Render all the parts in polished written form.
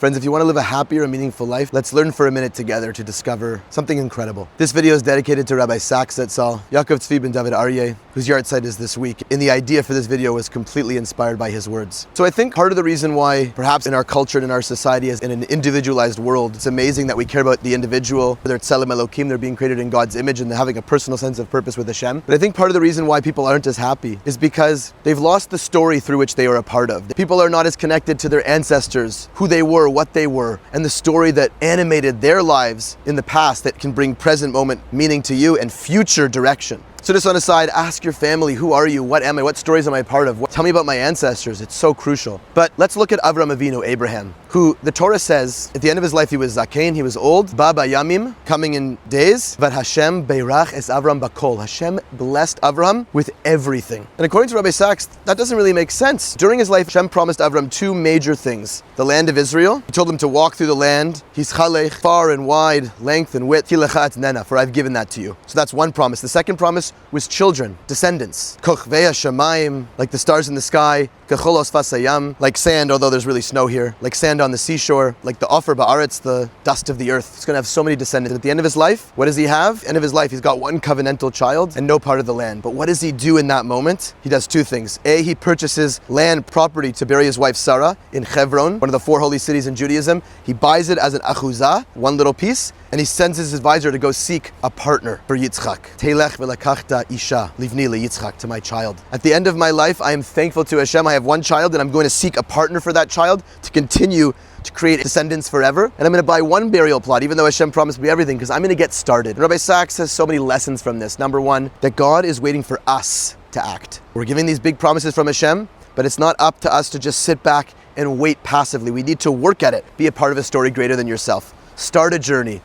Friends, if you want to live a happier and meaningful life, let's learn for a minute together to discover something incredible. This video is dedicated to Rabbi Sacks Zatzal, Yaakov Tzvi ben David Aryeh, whose yard site is this week. And the idea for this video was completely inspired by his words. So I think part of the reason why, perhaps in our culture and in our society, as in an individualized world, it's amazing that we care about the individual, whether it's Tselem Elokim, they're being created in God's image and having a personal sense of purpose with Hashem. But I think part of the reason why people aren't as happy is because they've lost the story through which they are a part of. People are not as connected to their ancestors, who they were, what they were, and the story that animated their lives in the past that can bring present moment meaning to you and future direction. So just on a side, ask your family, who are you? What am I? What stories am I part of? Tell me about my ancestors. It's so crucial. But let's look at Avram Avinu, Abraham, who the Torah says at the end of his life he was Zakein, he was old, Baba Yamim, coming in days, but Hashem Beirach es Avram Bakol. Hashem blessed Avram with everything. And according to Rabbi Sacks, that doesn't really make sense. During his life, Hashem promised Avram two major things. The land of Israel. He told him to walk through the land. Hischalech, far and wide, length and width. Hilachat nena, for I've given that to you. So that's one promise. The second promise was children, descendants. Kochvei Hashamayim, like the stars in the sky. Kecholos fasayam, like sand, although there's really snow here. Like sand on the seashore. Like the Ofer Ba'aretz, the dust of the earth. He's going to have so many descendants. At the end of his life, what does he have? End of his life, he's got one covenantal child and no part of the land. But what does he do in that moment? He does two things. A, he purchases land property to bury his wife Sarah in Hebron, one of the four holy cities in Judaism. He buys it as an achuzah, one little piece, and he sends his advisor to go seek a partner for Yitzchak. Teilech v'lakachta isha livni leYitzchak, to my child. At the end of my life, I am thankful to Hashem. I have one child and I'm going to seek a partner for that child to continue to create descendants forever. And I'm going to buy one burial plot, even though Hashem promised me everything, because I'm going to get started. And Rabbi Sacks has so many lessons from this. Number one, that God is waiting for us to act. We're giving these big promises from Hashem, but it's not up to us to just sit back and wait passively. We need to work at it. Be a part of a story greater than yourself. Start a journey.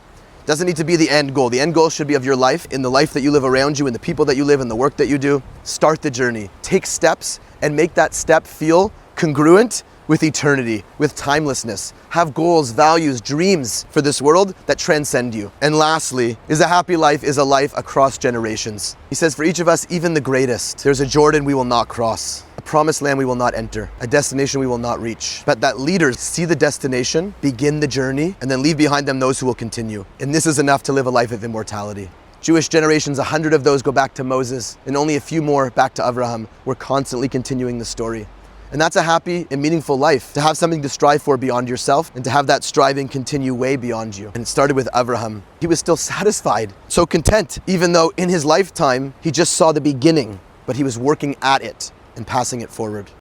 Doesn't need to be the end goal. The end goal should be of your life, in the life that you live around you, in the people that you live, in the work that you do. Start the journey. Take steps and make that step feel congruent with eternity, with timelessness. Have goals, values, dreams for this world that transcend you. And lastly, is a happy life is a life across generations. He says for each of us, even the greatest, there's a Jordan we will not cross, a promised land we will not enter, a destination we will not reach. But that leaders see the destination, begin the journey, and then leave behind them those who will continue. And this is enough to live a life of immortality. Jewish generations, 100 of those go back to Moses, and only a few more back to Abraham. We're constantly continuing the story. And that's a happy and meaningful life, to have something to strive for beyond yourself and to have that striving continue way beyond you. And it started with Abraham. He was still satisfied, so content, even though in his lifetime, he just saw the beginning, but he was working at it and passing it forward.